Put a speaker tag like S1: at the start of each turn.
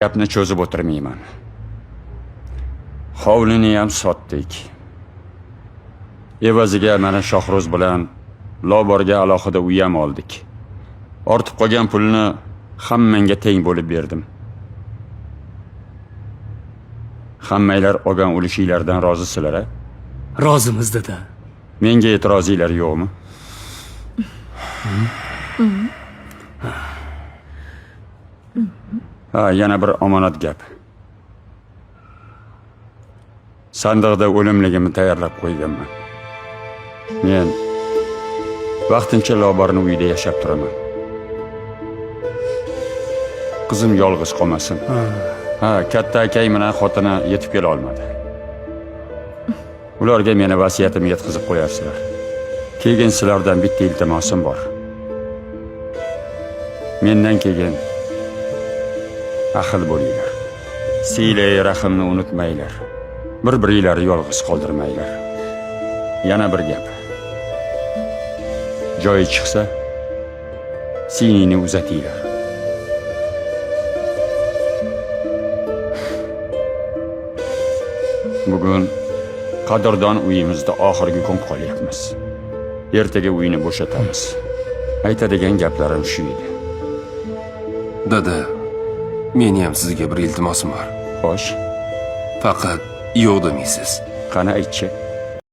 S1: Gapni cho'zib o'tirmayman. Hovlini ham sotdik. Evaziga mana Shohroz bilan Loborga alohida uy ham oldik. Ortib qolgan pulni hammangga teng bo'lib berdim. Hammanglar olgan ulushinglardan rozisizlar-a?
S2: Rozimiz dada.
S1: Menga e'tirozinglar yo'qmi? Yana bir omonat gap. Sandiqda o'limligimni tayyorlab qo'yganman. Men vaqtincha Loborning uyida yashab turaman. Qizim yolg'iz qolmasin. Katta akay bilan xotini yetib kela olmadi. Ularga meni vasiyatimni yetkazib qo'yarsizlar. Keyin sizlardan bitta iltimosim bor. Mendan keyin ahil bo'linglar. Siylay rahimni unutmanglar. Bir-biringlarni yolg'iz qoldirmanglar. Yana bir gap. Joyi chiqsa, siningni uzatinglar. Bugun qadrdon uyimizda oxirgi kun qolyapmiz. Ertaga uyni bo'shatamiz. Aytadigan gaplarim shu edi.
S3: Dada, meni ham sizga bir iltimosim bor.
S1: Xo'sh,
S3: Faqat yo'q demaysiz.
S1: qani aytchi.